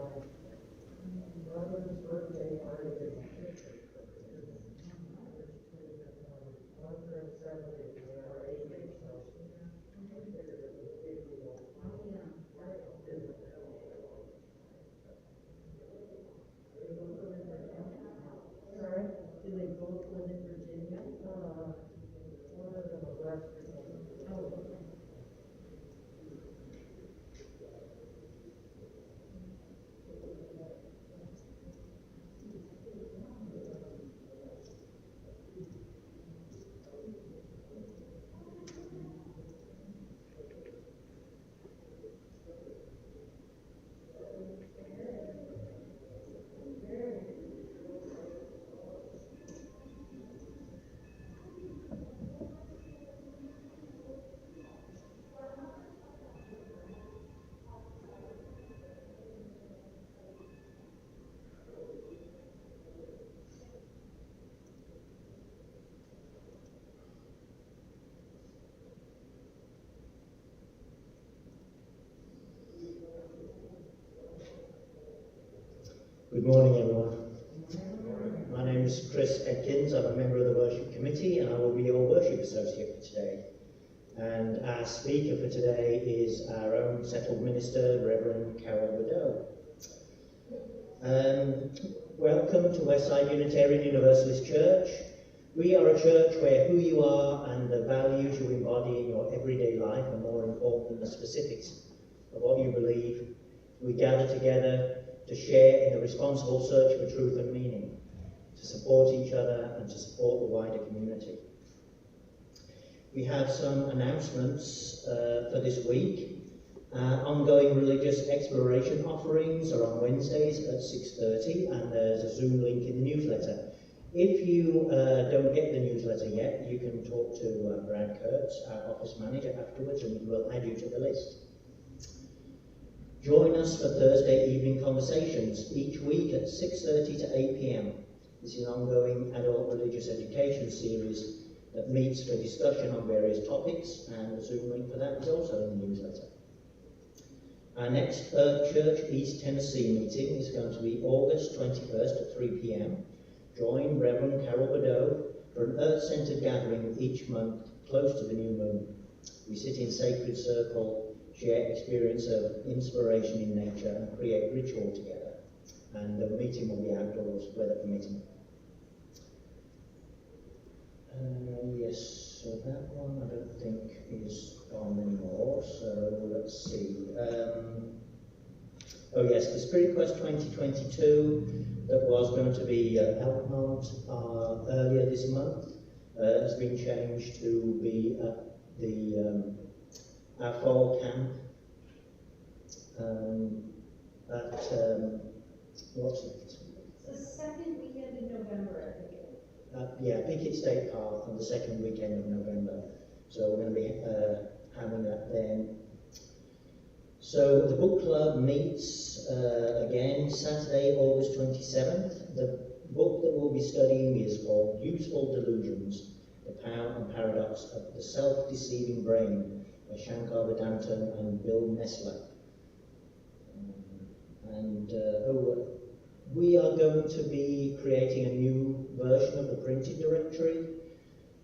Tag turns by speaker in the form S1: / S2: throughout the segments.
S1: brother's birthday party is 170, or 80, so. Sorry?
S2: Do they both live in Virginia?
S1: One of them was West Virginia.
S2: Oh, okay.
S3: Good morning, everyone. My name is Chris Edkins. I'm a member of the Worship Committee, and I will be your Worship Associate for today. And our speaker for today is our own settled minister, Reverend Carol Bodeau. Welcome to Westside Unitarian Universalist Church. We are a church where who you are and the values you embody in your everyday life are more important than the specifics of what you believe. We gather together to share in the responsible search for truth and meaning, to support each other and to support the wider community. We have some announcements for this week. Ongoing religious exploration offerings are on Wednesdays at 6:30, and there's a Zoom link in the newsletter. If you don't get the newsletter yet, you can talk to Brad Kurtz, our office manager, afterwards, and we'll add you to the list. Join us for Thursday evening conversations each week at 6:30 to 8 p.m. This is an ongoing adult religious education series that meets for discussion on various topics, and the Zoom link for that is also in the newsletter. Our next Earth Church East Tennessee meeting is going to be August 21st at 3 p.m. Join Reverend Carol Bodeau for an Earth-centered gathering each month close to the new moon. We sit in sacred circle, share experience of inspiration in nature, and create ritual together. And the meeting will be outdoors, weather permitting. Yes, so that one I don't think is on anymore, so let's see. Oh yes, the Spirit Quest 2022 that was going to be Elkmont earlier this month has been changed to be at the our fall camp at what's it?
S2: It's the second weekend in November, I think.
S3: Yeah, Pickett State Park on the second weekend of November. So we're going to be having that then. So the book club meets again Saturday, August 27th. The book that we'll be studying is called Useful Delusions, The Power and Paradox of the Self-Deceiving Brain by Shankar Vedantam and Bill Nessler. We are going to be creating a new version of the printed directory.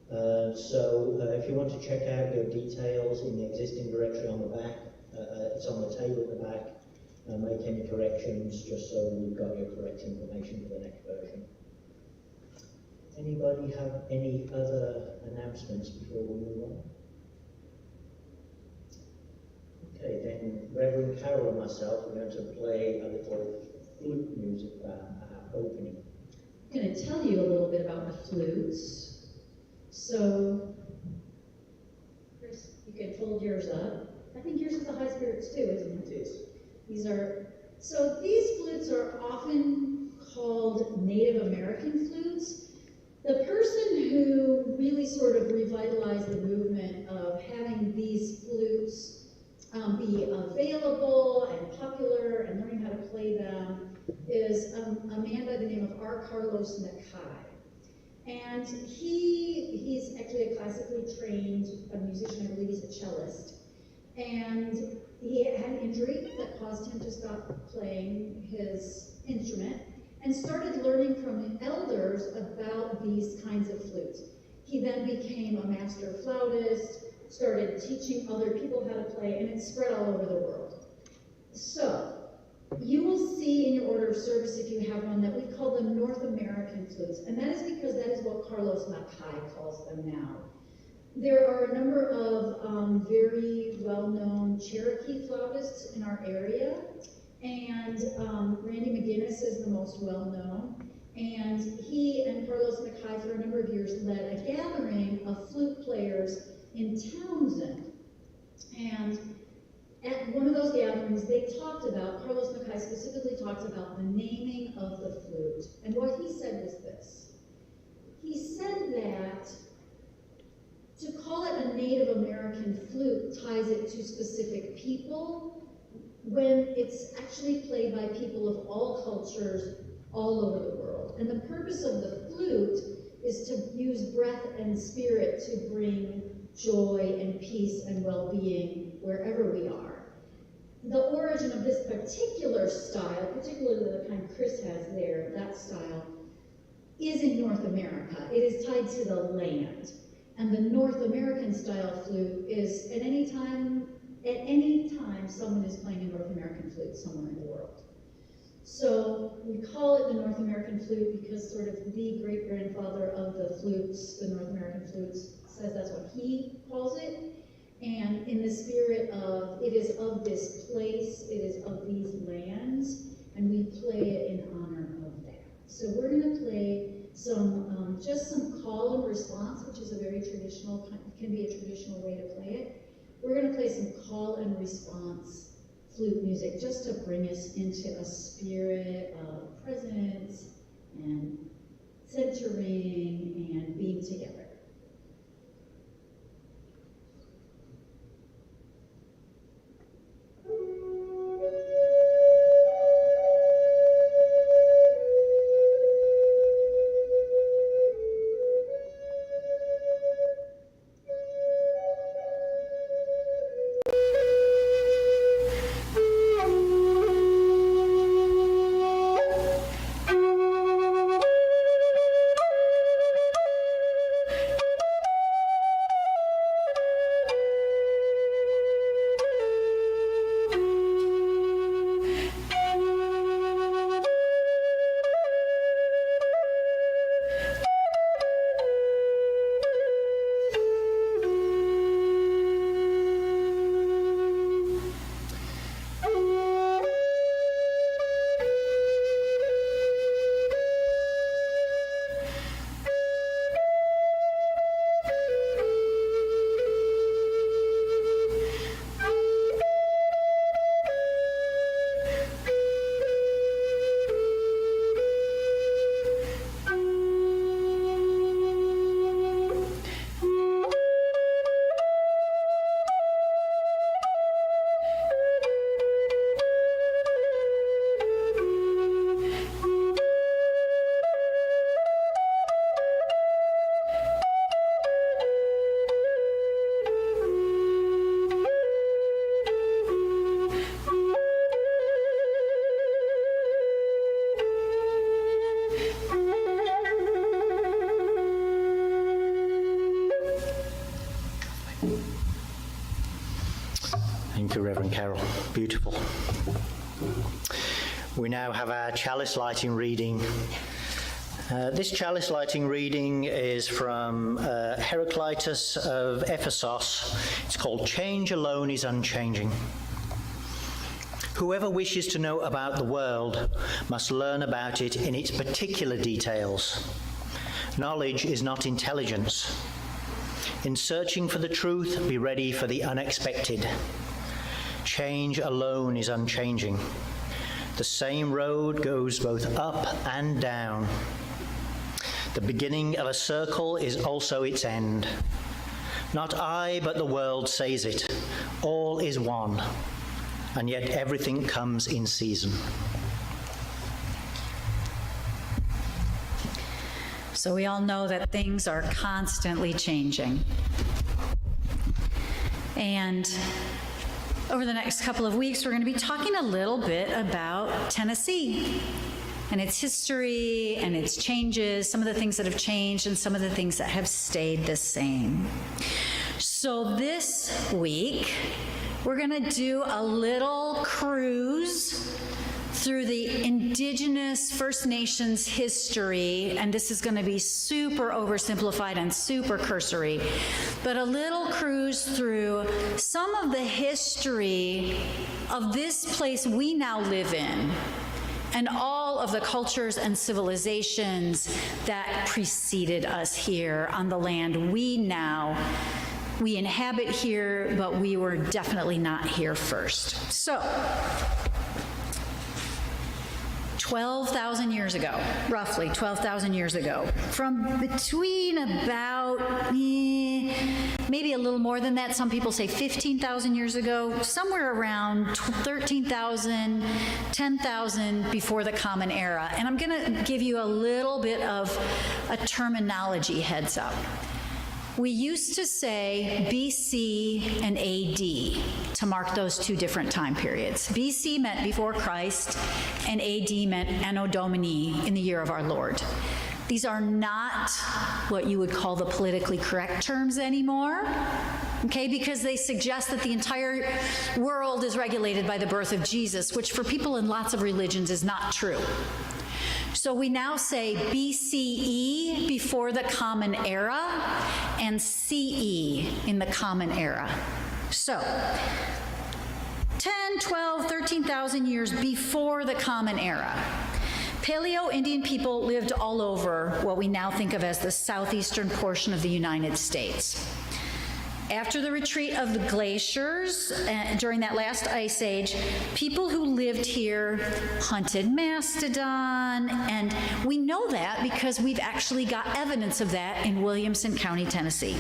S3: So if you want to check out your details in the existing directory on the back, it's on the table at the back. Make any corrections just so we've got your correct information for the next version. Anybody have any other announcements before we move on? Okay, then Reverend Carol and myself are going to play a little flute music for our opening.
S2: I'm going to tell you a little bit about the flutes. So, Chris, you can fold yours up. I think yours is the high spirits too, isn't it?
S3: It is.
S2: These flutes are often called Native American flutes. The person who really sort of revitalized the movement of having these flutes be available and popular and learning how to play them is a man by the name of R. Carlos Nakai. And he's actually a classically trained musician. I believe he's a cellist. And he had an injury that caused him to stop playing his instrument and started learning from elders about these kinds of flutes. He then became a master flautist, started teaching other people how to play, and it spread all over the world. So, you will see in your order of service, if you have one, that we call them North American flutes, and that is because that is what Carlos Nakai calls them now. There are a number of very well-known Cherokee flautists in our area, and Randy McGinnis is the most well-known, and he and Carlos Nakai for a number of years led a gathering of flute players in Townsend, and at one of those gatherings, they talked about, Carlos Nakai specifically talked about the naming of the flute. And what he said was this. He said that to call it a Native American flute ties it to specific people when it's actually played by people of all cultures all over the world. And the purpose of the flute is to use breath and spirit to bring joy and peace and well-being wherever we are. The origin of this particular style, particularly the kind Chris has there, that style, is in North America. It is tied to the land. And the North American style flute is at any time someone is playing a North American flute somewhere in the world. So we call it the North American flute because sort of the great-grandfather of the flutes, the North American flutes, says that's what he calls it. And in the spirit of, it is of this place, it is of these lands, and we play it in honor of that. So we're going to play some, just some call and response, which is a very traditional, can be a traditional way to play it. We're going to play some call and response flute music just to bring us into a spirit of presence and centering and being together.
S3: Thank you, Reverend Carol. Beautiful. We now have our chalice lighting reading. This chalice lighting reading is from Heraclitus of Ephesus. It's called Change Alone is Unchanging. Whoever wishes to know about the world must learn about it in its particular details. Knowledge is not intelligence. In searching for the truth, be ready for the unexpected. Change alone is unchanging. The same road goes both up and down. The beginning of a circle is also its end. Not I, but the world says it. All is one, and yet everything comes in season.
S4: So we all know that things are constantly changing. And over the next couple of weeks, we're going to be talking a little bit about Tennessee and its history and its changes, some of the things that have changed and some of the things that have stayed the same. So this week, we're going to do a little cruise through the indigenous First Nations history, and this is going to be super oversimplified and super cursory, but a little cruise through some of the history of this place we now live in and all of the cultures and civilizations that preceded us here on the land we inhabit here, but we were definitely not here first. So, 12,000 years ago, roughly 12,000 years ago, from between about, maybe a little more than that, some people say 15,000 years ago, somewhere around 13,000, 10,000 before the Common Era. And I'm gonna give you a little bit of a terminology heads up. We used to say BC and AD to mark those two different time periods. BC meant before Christ, and AD meant Anno Domini, in the year of our Lord. These are not what you would call the politically correct terms anymore, okay, because they suggest that the entire world is regulated by the birth of Jesus, which for people in lots of religions is not true. So we now say BCE, before the Common Era, and CE, in the Common Era. So 10, 12, 13,000 years before the Common Era. Paleo Indian people lived all over what we now think of as the southeastern portion of the United States. After the retreat of the glaciers, during that last ice age, people who lived here hunted mastodon, and we know that because we've actually got evidence of that in Williamson County, Tennessee.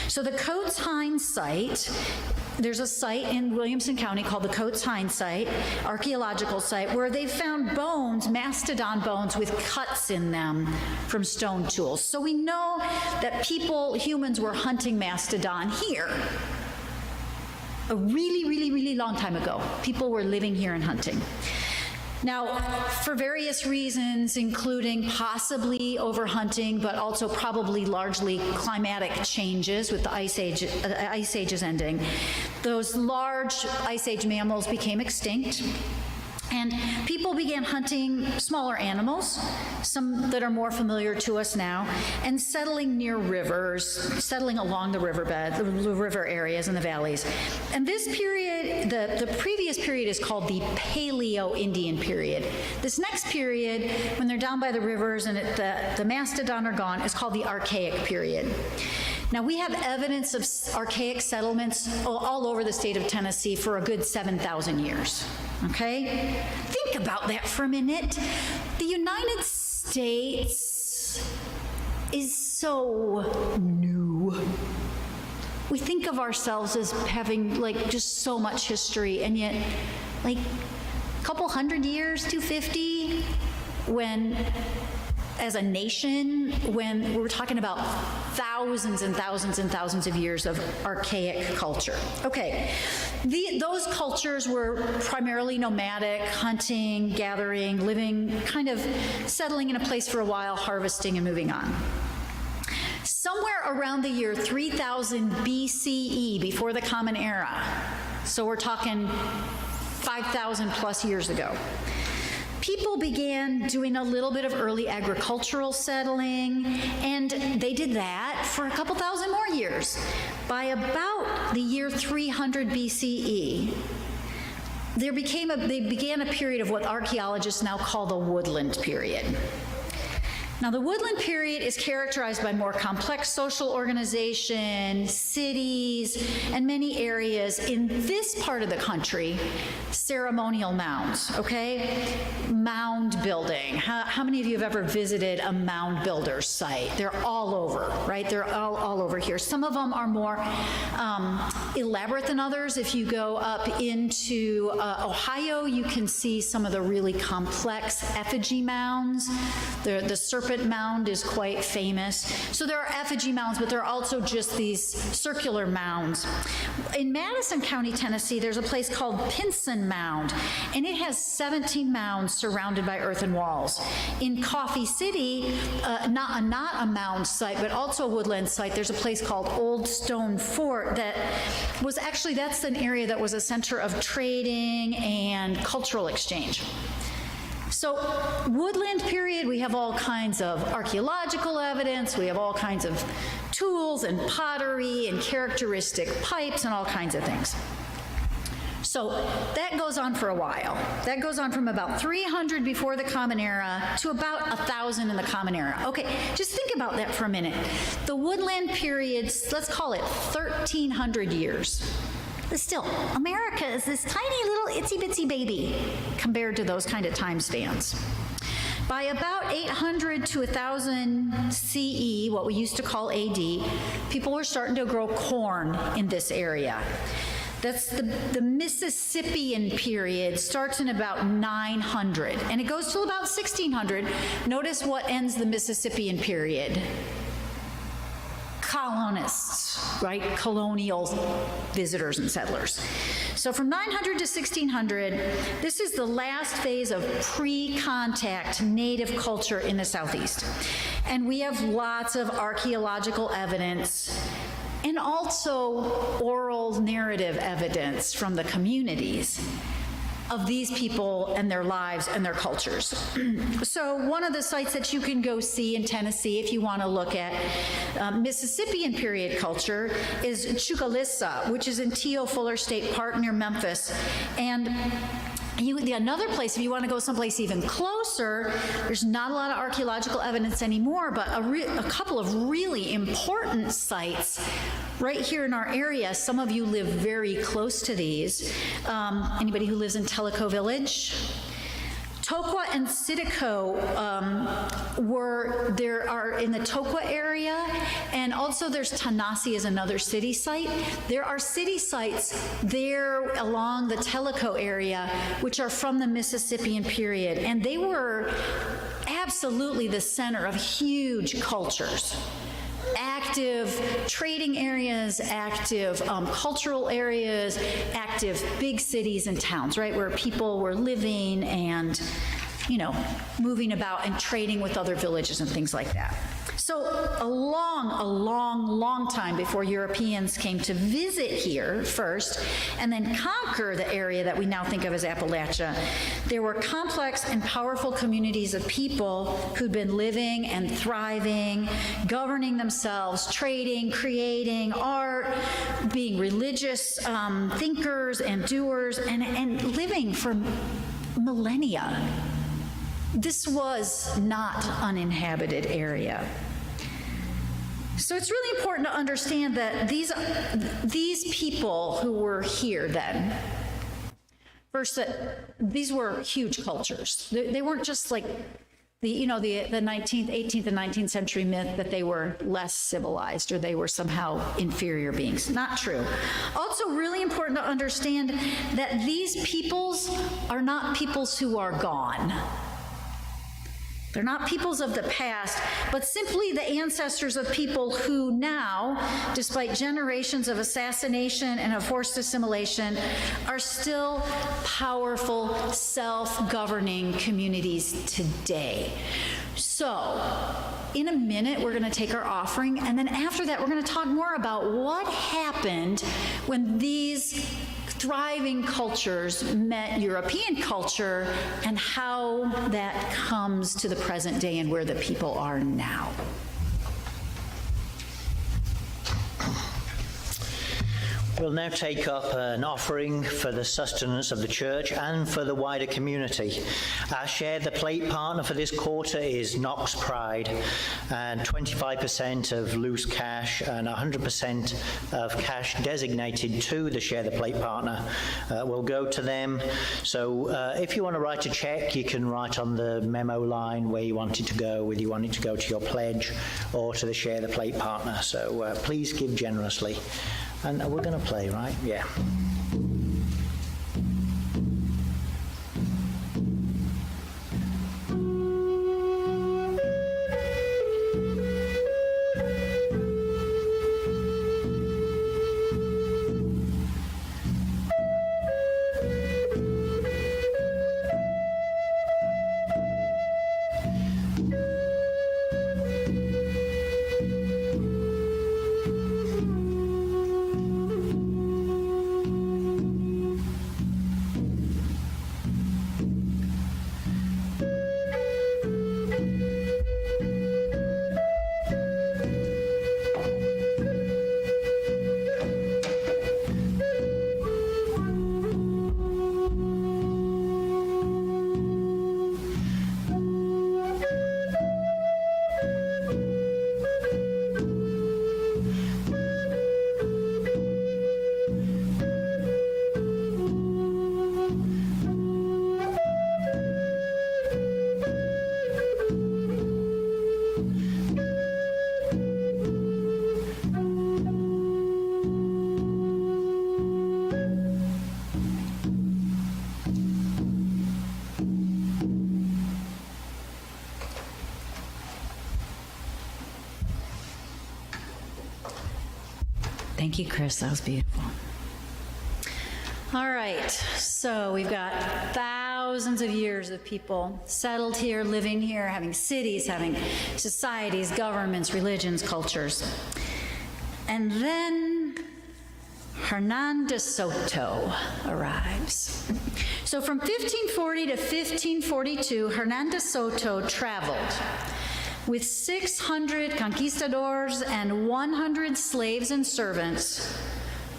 S4: So the Coates Hines site, there's a site in Williamson County called the Coates Hines site, archaeological site, where they found bones, mastodon bones with cuts in them from stone tools. So we know that humans were hunting mastodon here. A really, really, really long time ago. People were living here and hunting. Now, for various reasons, including possibly overhunting, but also probably largely climatic changes with the ice ages ending, those large ice age mammals became extinct. And people began hunting smaller animals, some that are more familiar to us now, and settling near rivers, settling along the riverbed, the river areas and the valleys. And this period, the previous period is called the Paleo Indian period. This next period, when they're down by the rivers and the mastodon are gone, is called the Archaic Period. Now, we have evidence of archaic settlements all over the state of Tennessee for a good 7,000 years, okay? Think about that for a minute. The United States is so new. We think of ourselves as having, like, just so much history, and yet, like, a couple hundred years, 250, as a nation, when we're talking about thousands and thousands and thousands of years of archaic culture. Okay, those cultures were primarily nomadic, hunting, gathering, living, kind of settling in a place for a while, harvesting and moving on. Somewhere around the year 3000 BCE, before the Common Era, so we're talking 5,000 plus years ago, people began doing a little bit of early agricultural settling, and they did that for a couple thousand more years. By about the year 300 BCE, they began a period of what archaeologists now call the Woodland Period. Now, the Woodland Period is characterized by more complex social organization, cities, and many areas in this part of the country, ceremonial mounds, okay? Mound building. How many of you have ever visited a mound builder site? They're all over, right? They're all over here. Some of them are more elaborate than others. If you go up into Ohio, you can see some of the really complex effigy mounds. The serpent serpent mound is quite famous. So there are effigy mounds, but there are also just these circular mounds. In Madison County, Tennessee, there's a place called Pinson Mound, and it has 17 mounds surrounded by earthen walls. In Coffee City, not a mound site, but also a woodland site, there's a place called Old Stone Fort that was actually, that's an area that was a center of trading and cultural exchange. So, Woodland Period, we have all kinds of archaeological evidence, we have all kinds of tools and pottery and characteristic pipes and all kinds of things. So that goes on for a while. That goes on from about 300 before the Common Era to about 1,000 in the Common Era. Okay, just think about that for a minute. The Woodland Period, let's call it 1,300 years. But still, America is this tiny little itsy-bitsy baby compared to those kind of time spans. By about 800 to 1000 CE, what we used to call AD, people were starting to grow corn in this area. That's the Mississippian period, starts in about 900, and it goes till about 1600. Notice what ends the Mississippian period. Colonists, right? Colonial visitors and settlers. So from 900 to 1600, this is the last phase of pre-contact native culture in the Southeast. And we have lots of archaeological evidence and also oral narrative evidence from the communities of these people and their lives and their cultures. So one of the sites that you can go see in Tennessee if you want to look at Mississippian period culture is Chucalissa, which is in T.O. Fuller State Park near Memphis. And another place, if you want to go someplace even closer, there's not a lot of archaeological evidence anymore, but a couple of really important sites right here in our area. Some of you live very close to these. Anybody who lives in Tellico Village? Tokwa and Sitico are in the Tokwa area, and also there's Tanasi is another city site. There are city sites there along the Tellico area, which are from the Mississippian period, and they were absolutely the center of huge cultures. Active trading areas, active cultural areas, active big cities and towns, right, where people were living and, moving about and trading with other villages and things like that. So a long time before Europeans came to visit here first and then conquer the area that we now think of as Appalachia, there were complex and powerful communities of people who'd been living and thriving, governing themselves, trading, creating art, being religious thinkers and doers, and living for millennia. This was not an uninhabited area. So it's really important to understand that these people who were here then, first, that these were huge cultures. They weren't just like the 19th, 18th, and 19th century myth that they were less civilized or they were somehow inferior beings. Not true. Also really important to understand that these peoples are not peoples who are gone. They're not peoples of the past, but simply the ancestors of people who now, despite generations of assassination and of forced assimilation, are still powerful, self-governing communities today. So, in a minute, we're going to take our offering, and then after that, we're going to talk more about what happened when these thriving cultures met European culture and how that comes to the present day and where the people are now.
S3: We'll now take up an offering for the sustenance of the church and for the wider community. Our Share the Plate partner for this quarter is Knox Pride, and 25% of loose cash and 100% of cash designated to the Share the Plate partner will go to them. So if you want to write a check, you can write on the memo line where you want it to go, whether you want it to go to your pledge or to the Share the Plate partner. So please give generously. And we're going to play, right? Yeah.
S4: Thank you, Chris. That was beautiful. All right, so we've got thousands of years of people settled here, living here, having cities, having societies, governments, religions, cultures. And then Hernan de Soto arrives. So from 1540 to 1542, Hernan de Soto traveled with 600 conquistadors and 100 slaves and servants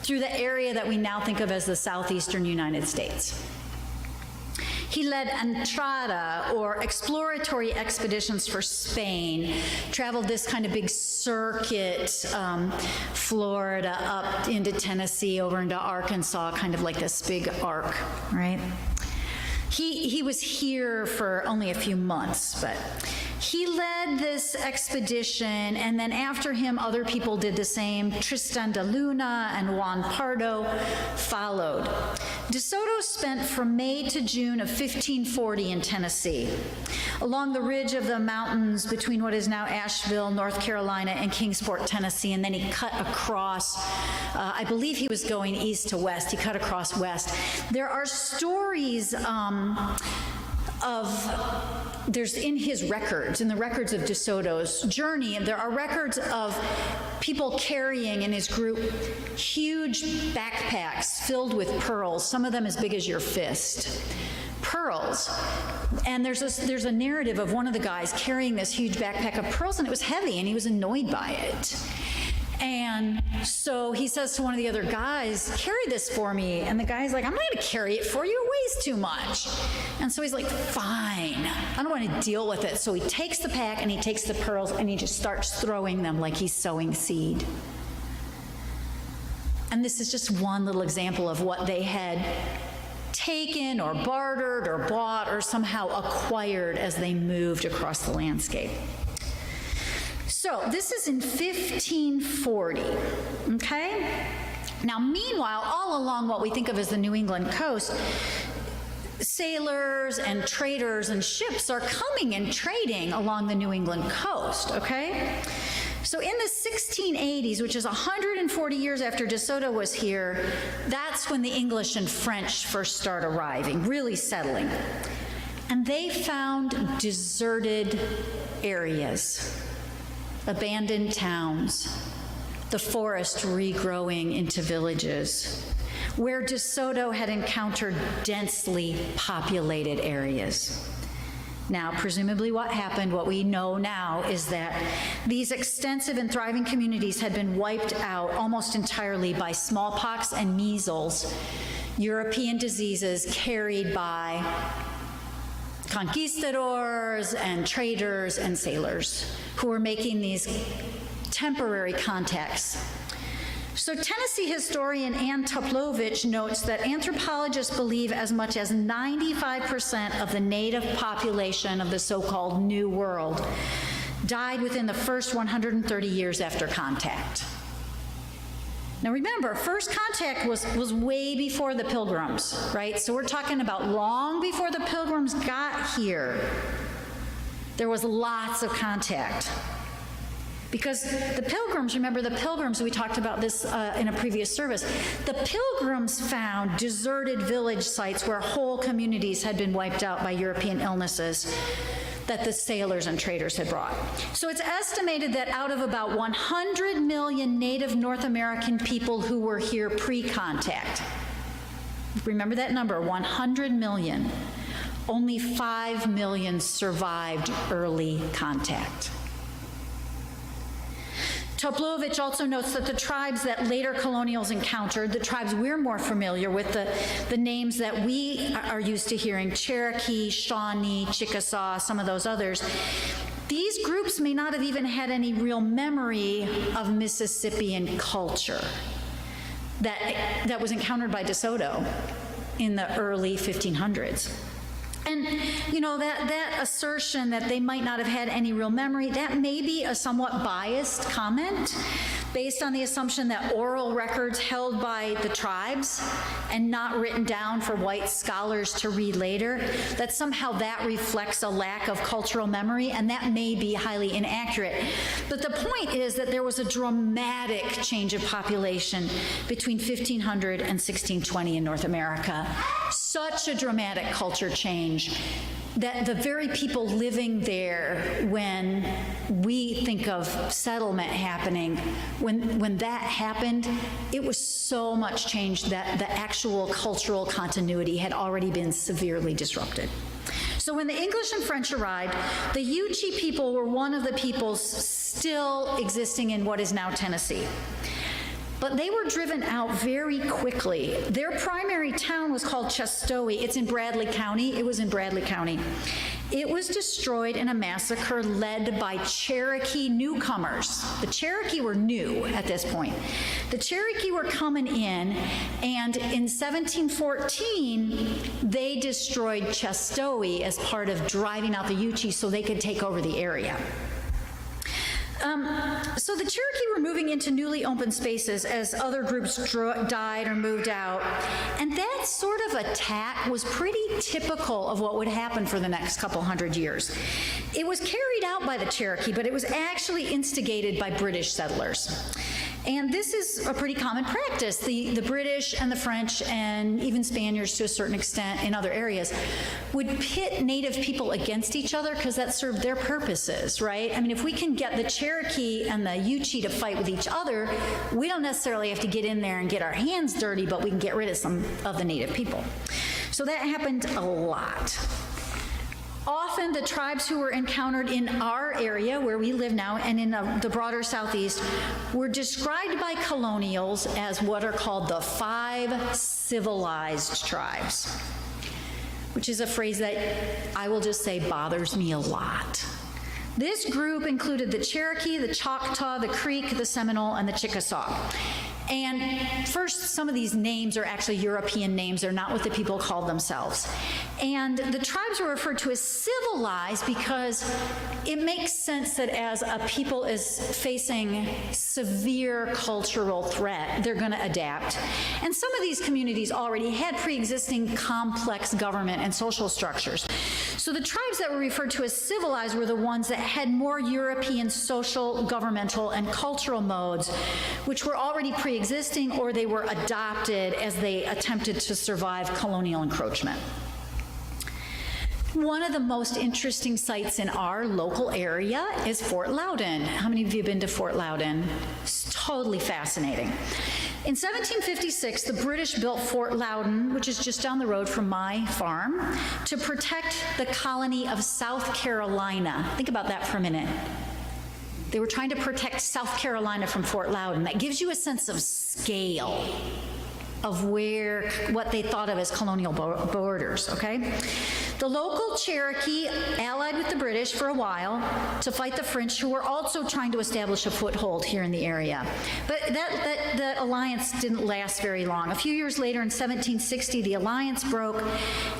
S4: through the area that we now think of as the southeastern United States. He led entrada, or exploratory expeditions for Spain, traveled this kind of big circuit, Florida up into Tennessee, over into Arkansas, kind of like this big arc, right? He was here for only a few months, but he led this expedition, and then after him, other people did the same. Tristan de Luna and Juan Pardo followed. De Soto spent from May to June of 1540 in Tennessee, along the ridge of the mountains between what is now Asheville, North Carolina, and Kingsport, Tennessee, and then he cut across, I believe he was going east to west, he cut across west. There are stories there's in his records, in the records of De Soto's journey, and there are records of people carrying in his group huge backpacks filled with pearls, some of them as big as your fist. Pearls. And there's a narrative of one of the guys carrying this huge backpack of pearls, and it was heavy, and he was annoyed by it. And so he says to one of the other guys, carry this for me. And the guy's like, I'm not gonna carry it for you, it weighs too much. And so he's like, fine, I don't want to deal with it. So he takes the pack and he takes the pearls and he just starts throwing them like he's sowing seed. And this is just one little example of what they had taken or bartered or bought or somehow acquired as they moved across the landscape. So this is in 1540, okay? Now, meanwhile, all along what we think of as the New England coast, sailors and traders and ships are coming and trading along the New England coast, okay? So in the 1680s, which is 140 years after De Soto was here, that's when the English and French first start arriving, really settling. And they found deserted areas, abandoned towns, the forest regrowing into villages, where De Soto had encountered densely populated areas. Now, presumably what happened, what we know now, is that these extensive and thriving communities had been wiped out almost entirely by smallpox and measles, European diseases carried by conquistadors and traders and sailors who were making these temporary contacts. So Tennessee historian Ann Toplovich notes that anthropologists believe as much as 95% of the native population of the so-called New World died within the first 130 years after contact. Now remember, first contact was way before the Pilgrims, right? So we're talking about long before the Pilgrims got here. There was lots of contact. Because the Pilgrims, remember the Pilgrims, we talked about this in a previous service, the Pilgrims found deserted village sites where whole communities had been wiped out by European illnesses that the sailors and traders had brought. So it's estimated that out of about 100 million native North American people who were here pre-contact, remember that number, 100 million, only 5 million survived early contact. Toplovich also notes that the tribes that later colonials encountered, the tribes we're more familiar with, the names that we are used to hearing, Cherokee, Shawnee, Chickasaw, some of those others, these groups may not have even had any real memory of Mississippian culture that was encountered by De Soto in the early 1500s. And, you know, that assertion that they might not have had any real memory, that may be a somewhat biased comment. based on the assumption that oral records held by the tribes and not written down for white scholars to read later, that somehow that reflects a lack of cultural memory, and that may be highly inaccurate. But the point is that there was a dramatic change of population between 1500 and 1620 in North America. Such a dramatic culture change that the very people living there, when we think of settlement happening, when that happened, it was so much changed that the actual cultural continuity had already been severely disrupted. So when the English and French arrived, the Yuchi people were one of the peoples still existing in what is now Tennessee. But they were driven out very quickly. Their primary town was called Chestoe. It's in Bradley County. It was in Bradley County. It was destroyed in a massacre led by Cherokee newcomers. The Cherokee were new at this point. The Cherokee were coming in, and in 1714, they destroyed Chestoe as part of driving out the Yuchi so they could take over the area. So the Cherokee were moving into newly open spaces as other groups died or moved out. And that sort of attack was pretty typical of what would happen for the next couple hundred years. It was carried out by the Cherokee, but it was actually instigated by British settlers. And this is a pretty common practice. The British and the French and even Spaniards to a certain extent in other areas would pit native people against each other because that served their purposes, right? I mean, if we can get the Cherokee and the Yuchi to fight with each other, we don't necessarily have to get in there and get our hands dirty, but we can get rid of some of the native people. So that happened a lot. Often the tribes who were encountered in our area where we live now and in the broader southeast were described by colonials as what are called the 5 civilized tribes, which is a phrase that I will just say bothers me a lot. This group included the Cherokee, the Choctaw, the Creek, the Seminole, and the Chickasaw. And first, some of these names are actually European names. They're not what the people called themselves. And the tribes were referred to as civilized because it makes sense that as a people is facing severe cultural threat, they're going to adapt. And some of these communities already had pre-existing complex government and social structures. So the tribes that were referred to as civilized were the ones that had more European social, governmental, and cultural modes, which were already pre-existing or they were adopted as they attempted to survive colonial encroachment. One of the most interesting sites in our local area is Fort Loudoun. How many of you have been to Fort Loudoun? It's totally fascinating. In 1756, the British built Fort Loudoun, which is just down the road from my farm, to protect the colony of South Carolina. Think about that for a minute. They were trying to protect South Carolina from Fort Loudoun. That gives you a sense of scale of what they thought of as colonial borders, okay? The local Cherokee allied with the British for a while to fight the French, who were also trying to establish a foothold here in the area. But that alliance didn't last very long. A few years later, in 1760, the alliance broke,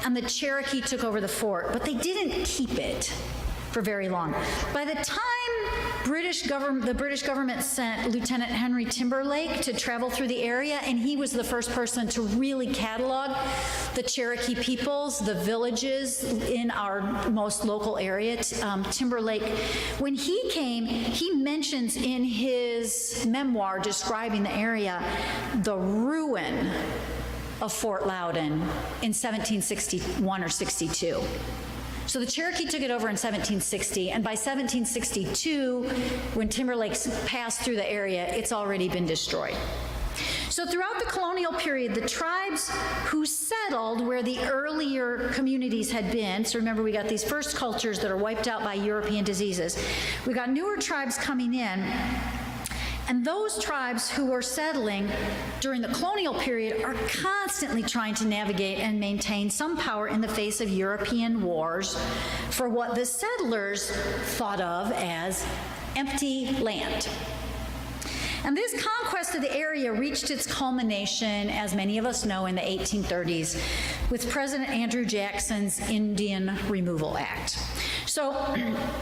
S4: and the Cherokee took over the fort, but they didn't keep it for very long. By the time the British government sent Lieutenant Henry Timberlake to travel through the area, and he was the first person to really catalog the Cherokee peoples, the villages in our most local area. Timberlake, when he came, he mentions in his memoir describing the area, the ruin of Fort Loudoun in 1761 or 62. So the Cherokee took it over in 1760, and by 1762, when Timberlake passed through the area, it's already been destroyed. So throughout the colonial period, the tribes who settled where the earlier communities had been, so remember we got these first cultures that are wiped out by European diseases, we got newer tribes coming in, and those tribes who were settling during the colonial period are constantly trying to navigate and maintain some power in the face of European wars for what the settlers thought of as empty land. And this conquest of the area reached its culmination, as many of us know, in the 1830s with President Andrew Jackson's Indian Removal Act. So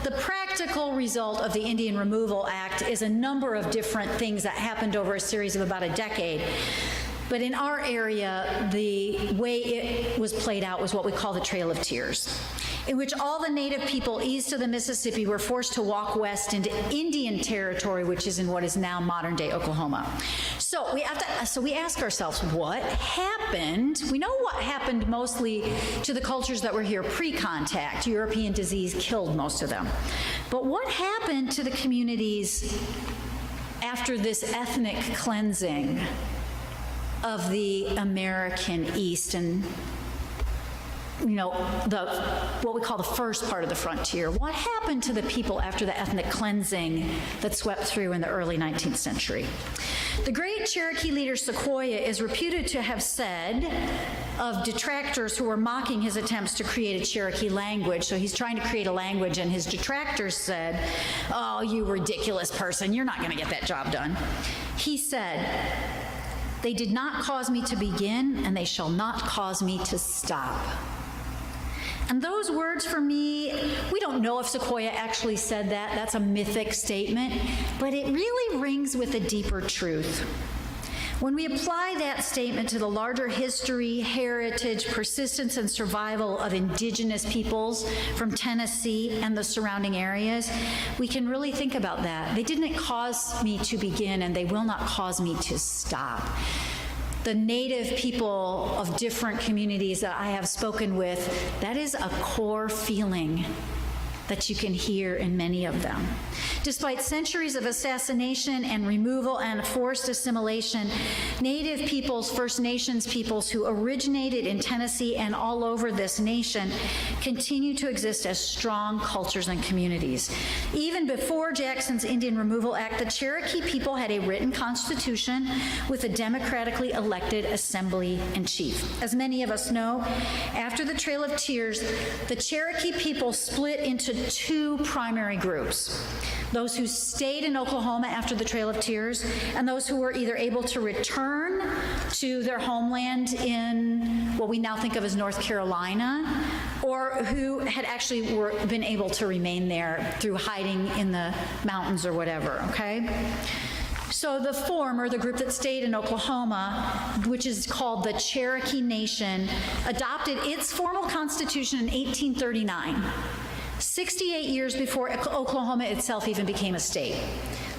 S4: the practical result of the Indian Removal Act is a number of different things that happened over a series of about a decade. But in our area, the way it was played out was what we call the Trail of Tears, in which all the native people east of the Mississippi were forced to walk west into Indian territory, which is in what is now modern-day Oklahoma. So we ask ourselves, what happened? We know what happened mostly to the cultures that were here pre-contact. European disease killed most of them. But what happened to the communities after this ethnic cleansing of the American East and, you know, what we call the first part of the frontier? What happened to the people after the ethnic cleansing that swept through in the early 19th century? The great Cherokee leader Sequoyah is reputed to have said of detractors who were mocking his attempts to create a Cherokee language. So he's trying to create a language, and his detractors said, "Oh, you ridiculous person, you're not going to get that job done." He said, "They did not cause me to begin, and they shall not cause me to stop." And those words for me, we don't know if Sequoyah actually said that. That's a mythic statement, but it really rings with a deeper truth. When we apply that statement to the larger history, heritage, persistence, and survival of indigenous peoples from Tennessee and the surrounding areas, we can really think about that. They didn't cause me to begin, and they will not cause me to stop. The native people of different communities that I have spoken with, that is a core feeling that you can hear in many of them. Despite centuries of assassination and removal and forced assimilation, Native peoples, First Nations peoples who originated in Tennessee and all over this nation continue to exist as strong cultures and communities. Even before Jackson's Indian Removal Act, the Cherokee people had a written constitution with a democratically elected assembly in chief. As many of us know, after the Trail of Tears, the Cherokee people split into two primary groups: those who stayed in Oklahoma after the Trail of Tears, and those who were either able to return to their homeland in what we now think of as North Carolina, or who had actually been able to remain there through hiding in the mountains or whatever, okay? So the former, the group that stayed in Oklahoma, which is called the Cherokee Nation, adopted its formal constitution in 1839. 68 years before Oklahoma itself even became a state.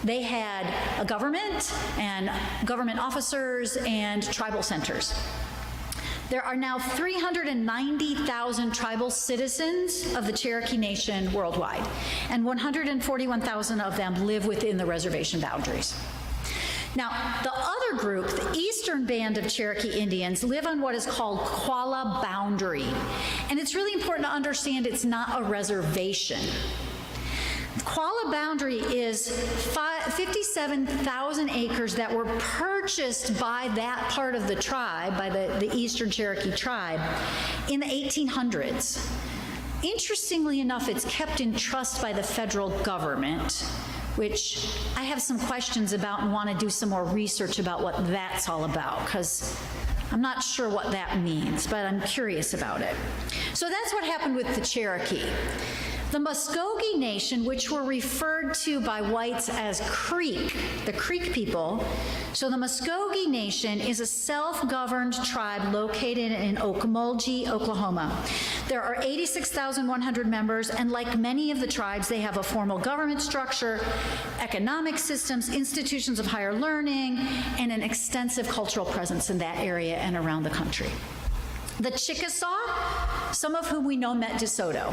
S4: They had a government and government officers and tribal centers. There are now 390,000 tribal citizens of the Cherokee Nation worldwide, and 141,000 of them live within the reservation boundaries. Now, the other group, the eastern band of Cherokee Indians, live on what is called Qualla Boundary. And it's really important to understand it's not a reservation. Qualla Boundary is 57,000 acres that were purchased by that part of the tribe, by the Eastern Cherokee tribe, in the 1800s. Interestingly enough, it's kept in trust by the federal government, which I have some questions about and want to do some more research about what that's all about, because I'm not sure what that means, but I'm curious about it. So that's what happened with the Cherokee. The Muskogee Nation, which were referred to by whites as Creek, the Creek people. So the Muskogee Nation is a self-governed tribe located in Okmulgee, Oklahoma. There are 86,100 members, and like many of the tribes, they have a formal government structure, economic systems, institutions of higher learning, and an extensive cultural presence in that area and around the country. The Chickasaw, some of whom we know met DeSoto.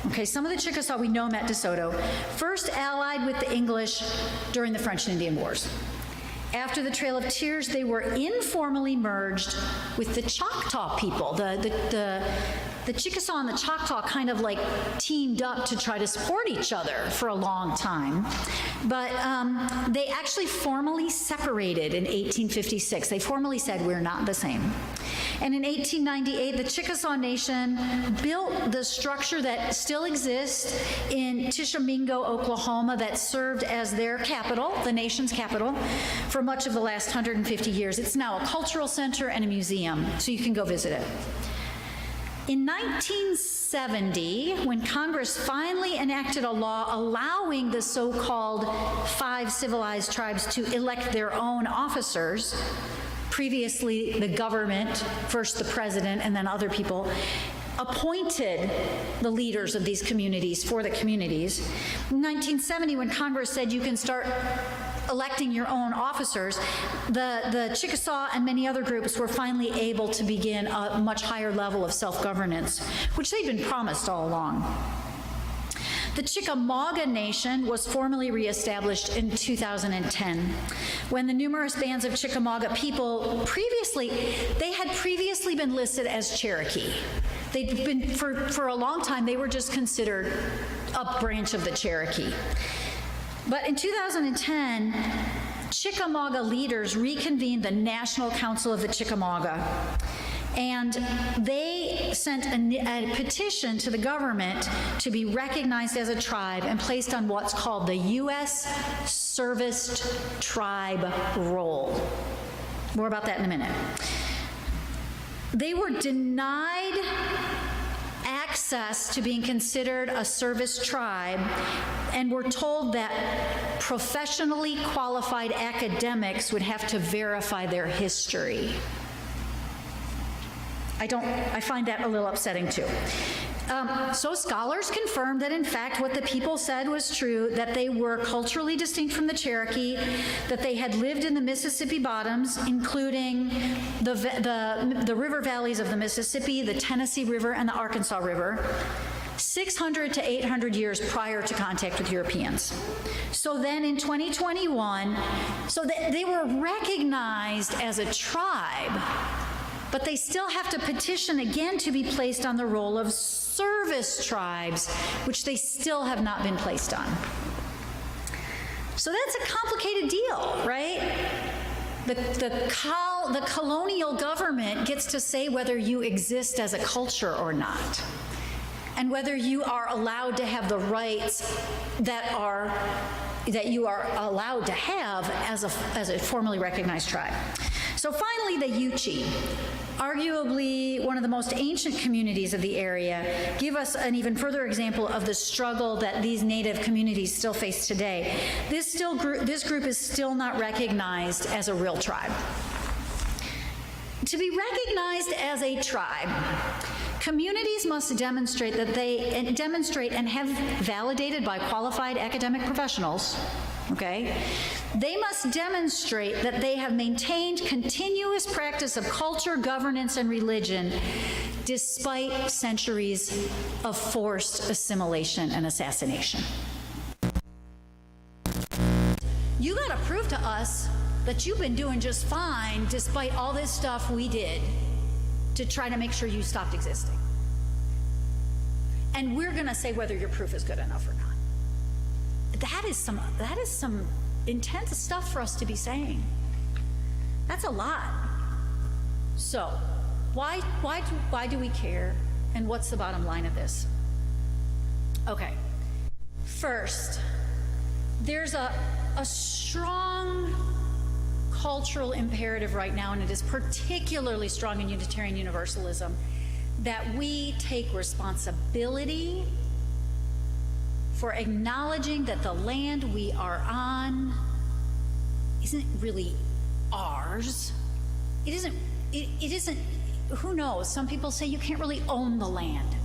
S4: Okay, some of the Chickasaw we know met DeSoto, first allied with the English during the French and Indian Wars. After the Trail of Tears, they were informally merged with the Choctaw people, the the Chickasaw and the Choctaw kind of like teamed up to try to support each other for a long time. But they actually formally separated in 1856. They formally said, we're not the same. And in 1898, the Chickasaw Nation built the structure that still exists in Tishomingo, Oklahoma, that served as their capital, the nation's capital, for much of the last 150 years. It's now a cultural center and a museum, so you can go visit it. In 1970, when Congress finally enacted a law allowing the so-called 5 civilized tribes to elect their own officers, previously the government, first the president and then other people, appointed the leaders of these communities for the communities. In 1970, when Congress said you can start electing your own officers, the Chickasaw and many other groups were finally able to begin a much higher level of self-governance, which they'd been promised all along. The Chickamauga Nation was formally reestablished in 2010, when the numerous bands of Chickamauga people had previously been listed as Cherokee. They'd been, for a long time, they were just considered a branch of the Cherokee. But in 2010, Chickamauga leaders reconvened the National Council of the Chickamauga, and they sent a petition to the government to be recognized as a tribe and placed on what's called the U.S. Serviced Tribe Roll. More about that in a minute. They were denied access to being considered a service tribe and were told that professionally qualified academics would have to verify their history. I find that a little upsetting too. So scholars confirmed that in fact what the people said was true, that they were culturally distinct from the Cherokee, that they had lived in the Mississippi bottoms, including the river valleys of the Mississippi, the Tennessee River, and the Arkansas River, 600 to 800 years prior to contact with Europeans. So then in 2021, they were recognized as a tribe, but they still have to petition again to be placed on the roll of service tribes, which they still have not been placed on. So that's a complicated deal, right? The colonial government gets to say whether you exist as a culture or not, and whether you are allowed to have the rights that you are allowed to have as a formally recognized tribe. So finally, the Yuchi, arguably one of the most ancient communities of the area, give us an even further example of the struggle that these native communities still face today. This group is still not recognized as a real tribe. To be recognized as a tribe, communities must demonstrate and have validated by qualified academic professionals, okay? They must demonstrate that they have maintained continuous practice of culture, governance, and religion despite centuries of forced assimilation and assassination. You gotta prove to us that you've been doing just fine despite all this stuff we did to try to make sure you stopped existing. And we're gonna say whether your proof is good enough or not. That is some intense stuff for us to be saying. That's a lot. So, why do we care? And what's the bottom line of this? Okay, first, there's a strong cultural imperative right now, and it is particularly strong in Unitarian Universalism, that we take responsibility for acknowledging that the land we are on isn't really ours. It isn't, who knows, some people say you can't really own the land,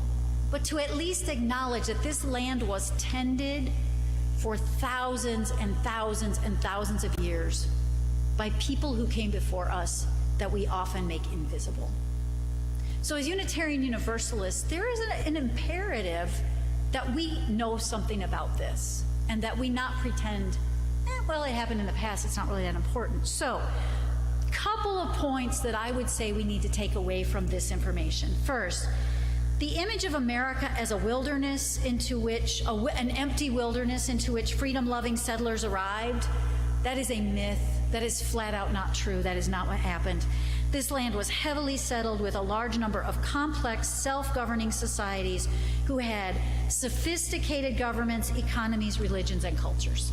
S4: but to at least acknowledge that this land was tended for thousands and thousands and thousands of years by people who came before us that we often make invisible. So as Unitarian Universalists, there is an imperative that we know something about this, and that we not pretend, well, it happened in the past, it's not really that important. So, couple of points that I would say we need to take away from this information. First, The image of America as a wilderness into which, an empty wilderness into which freedom-loving settlers arrived, that is a myth. That is flat out not true. That is not what happened. This land was heavily settled with a large number of complex, self-governing societies who had sophisticated governments, economies, religions, and cultures.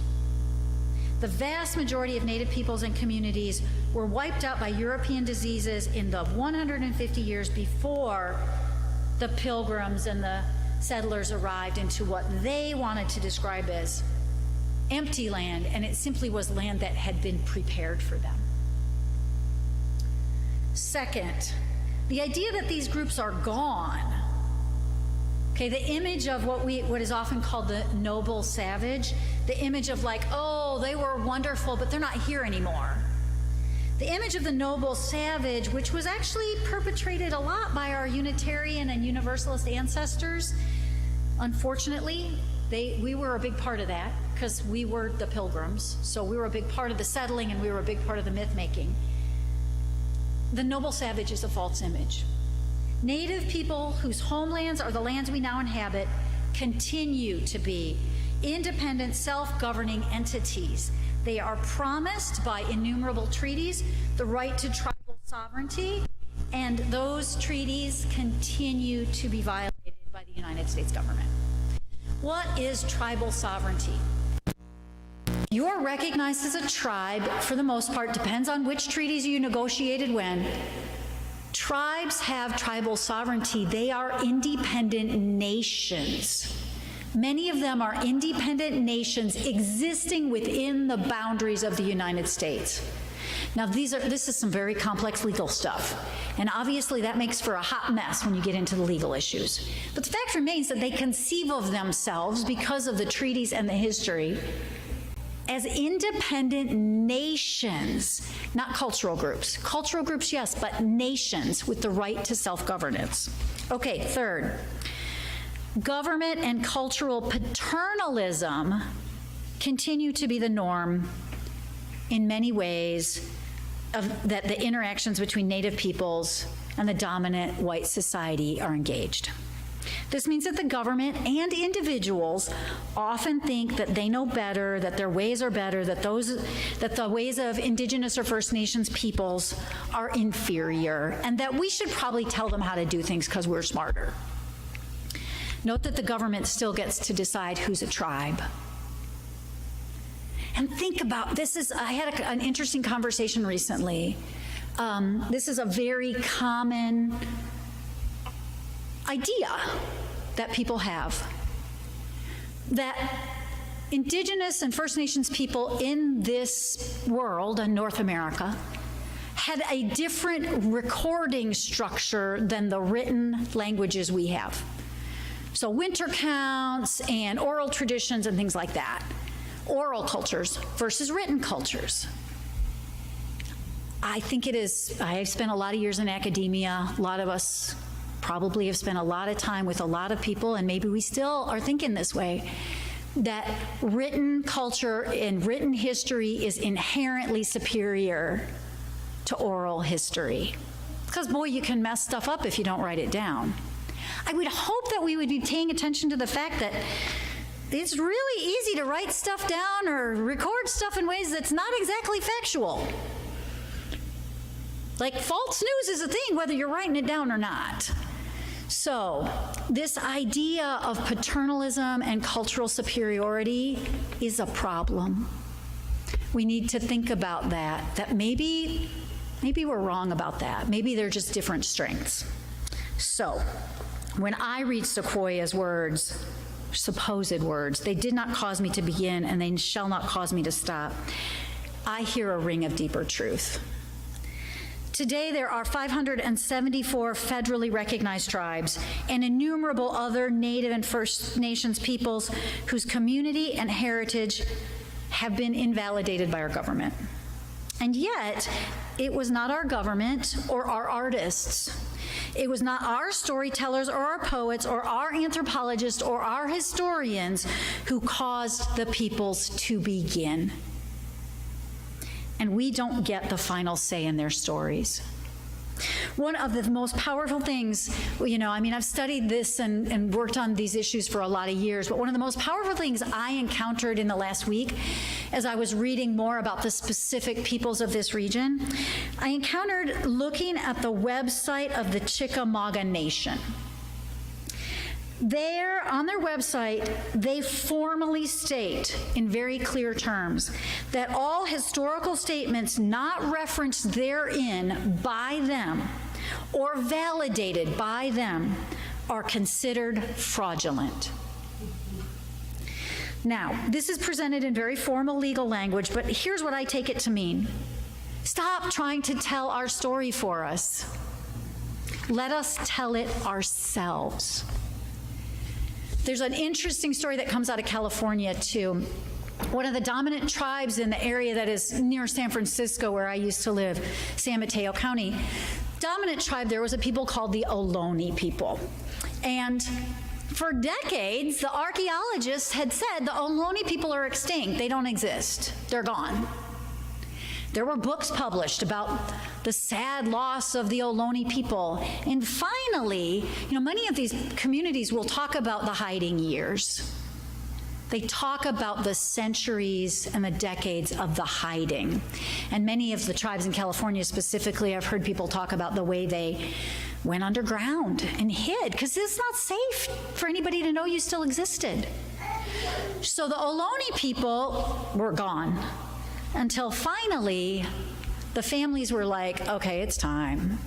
S4: The vast majority of Native peoples and communities were wiped out by European diseases in the 150 years before the Pilgrims and the settlers arrived into what they wanted to describe as empty land, and it simply was land that had been prepared for them. Second, the idea that these groups are gone. Okay, the image of what is often called the noble savage, the image of like, oh, they were wonderful, but they're not here anymore. The image of the noble savage, which was actually perpetrated a lot by our Unitarian and Universalist ancestors, unfortunately, we were a big part of that because we were the Pilgrims, so we were a big part of the settling and we were a big part of the myth making. The noble savage is a false image. Native people whose homelands are the lands we now inhabit continue to be independent, self-governing entities. They are promised by innumerable treaties the right to tribal sovereignty, and those treaties continue to be violated by the United States government. What is tribal sovereignty? You are recognized as a tribe, for the most part, depends on which treaties you negotiated when. Tribes have tribal sovereignty. They are independent nations. Many of them are independent nations existing within the boundaries of the United States. Now, this is some very complex legal stuff, and obviously that makes for a hot mess when you get into the legal issues. But the fact remains that they conceive of themselves, because of the treaties and the history, as independent nations, not cultural groups. Cultural groups, yes, but nations with the right to self-governance. Okay, third, government and cultural paternalism continue to be the norm in many ways that the interactions between Native peoples and the dominant white society are engaged. This means that the government and individuals often think that they know better, that their ways are better, that the ways of indigenous or First Nations peoples are inferior, and that we should probably tell them how to do things because we're smarter. Note that the government still gets to decide who's a tribe. And think about this. I had an interesting conversation recently. This is a very common idea that people have, that indigenous and First Nations people in this world, in North America, had a different recording structure than the written languages we have. So winter counts and oral traditions and things like that. Oral cultures versus written cultures. I think it is, I have spent a lot of years in academia. A lot of us probably have spent a lot of time with a lot of people, and maybe we still are thinking this way, that written culture and written history is inherently superior to oral history. Because boy, you can mess stuff up if you don't write it down. I would hope that we would be paying attention to the fact that it's really easy to write stuff down or record stuff in ways that's not exactly factual. Like false news is a thing whether you're writing it down or not. So this idea of paternalism and cultural superiority is a problem. We need to think about that maybe we're wrong about that. Maybe they're just different strengths. So when I read Sequoyah's words, supposed words, they did not cause me to begin and they shall not cause me to stop, I hear a ring of deeper truth. Today, there are 574 federally recognized tribes and innumerable other Native and First Nations peoples whose community and heritage have been invalidated by our government. And yet, it was not our government or our artists. It was not our storytellers or our poets or our anthropologists or our historians who caused the peoples to begin. And we don't get the final say in their stories. One of the most powerful things, I've studied this and worked on these issues for a lot of years, but one of the most powerful things I encountered in the last week as I was reading more about the specific peoples of this region, I encountered looking at the website of the Chickamauga Nation. There, on their website, they formally state in very clear terms that all historical statements not referenced therein by them or validated by them are considered fraudulent. Now, this is presented in very formal legal language, but here's what I take it to mean. Stop trying to tell our story for us. Let us tell it ourselves. There's an interesting story that comes out of California, too. One of the dominant tribes in the area that is near San Francisco, where I used to live, San Mateo County, dominant tribe there was a people called the Oloni People. And for decades, the archaeologists had said the Oloni people are extinct. They don't exist. They're gone. There were books published about the sad loss of the Oloni people. And finally, many of these communities will talk about the hiding years. They talk about the centuries and the decades of the hiding. And many of the tribes in California specifically, I've heard people talk about the way they went underground and hid, because it's not safe for anybody to know you still existed. So the Oloni people were gone. Until finally, the families were like, okay, it's time.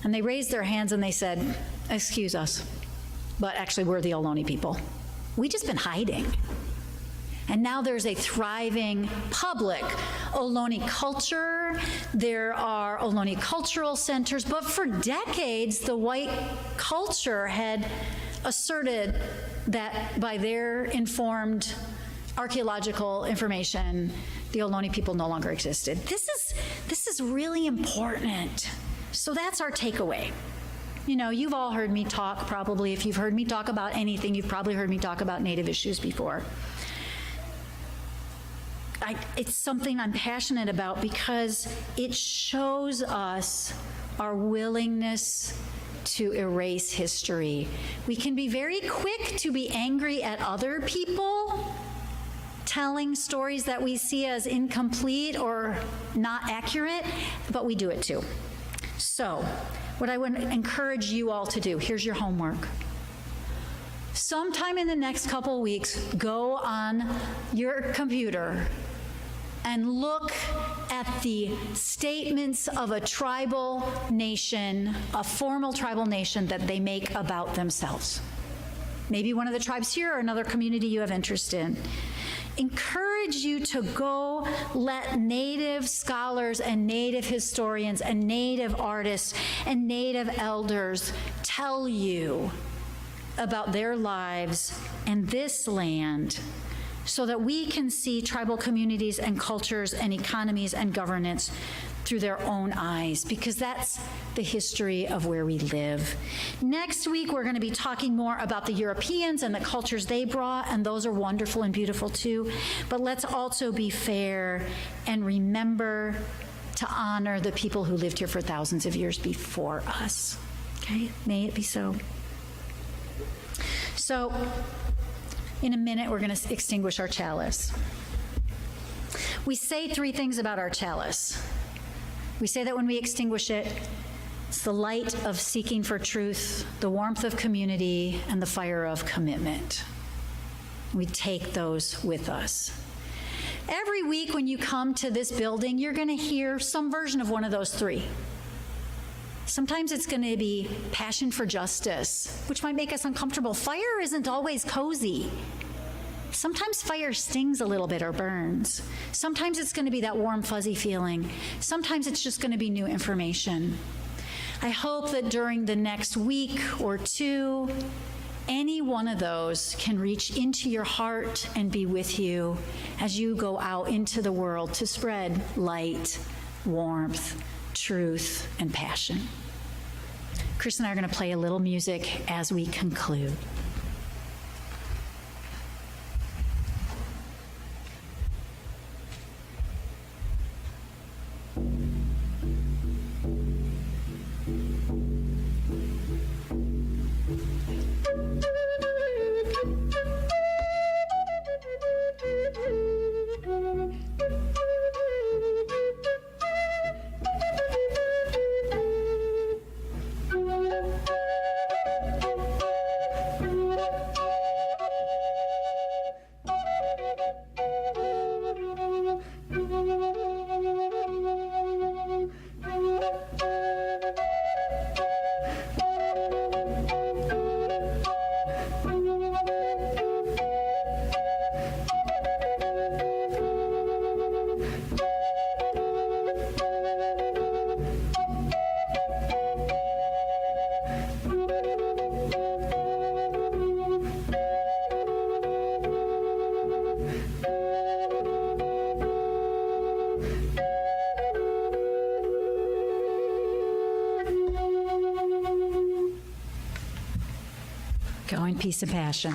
S4: And they raised their hands and they said, excuse us, but actually we're the Oloni people. We've just been hiding. And now there's a thriving public Oloni culture. There are Oloni cultural centers, but for decades, the white culture had asserted that by their informed archaeological information, the Oloni people no longer existed. This is really important. So that's our takeaway. You've all heard me talk, probably. If you've heard me talk about anything, you've probably heard me talk about Native issues before. It's something I'm passionate about because it shows us our willingness to erase history. We can be very quick to be angry at other people telling stories that we see as incomplete or not accurate, but we do it too. So, what I would encourage you all to do, here's your homework. Sometime in the next couple weeks, go on your computer and look at the statements of a tribal nation, a formal tribal nation that they make about themselves. Maybe one of the tribes here or another community you have interest in. Encourage you to go let Native scholars and Native historians and Native artists and Native elders tell you about their lives and this land so that we can see tribal communities and cultures and economies and governance through their own eyes, because that's the history of where we live. Next week, we're going to be talking more about the Europeans and the cultures they brought, and those are wonderful and beautiful too. But let's also be fair and remember to honor the people who lived here for thousands of years before us. Okay? May it be so. So, in a minute, we're going to extinguish our chalice. We say three things about our chalice. We say that when we extinguish it, it's the light of seeking for truth, the warmth of community, and the fire of commitment. We take those with us. Every week when you come to this building, you're going to hear some version of one of those three. Sometimes it's going to be passion for justice, which might make us uncomfortable. Fire isn't always cozy. Sometimes fire stings a little bit or burns. Sometimes it's going to be that warm, fuzzy feeling. Sometimes it's just going to be new information. I hope that during the next week or two, any one of those can reach into your heart and be with you as you go out into the world to spread light, warmth, truth, and passion. Chris and I are going to play a little music as we conclude. peace, and passion.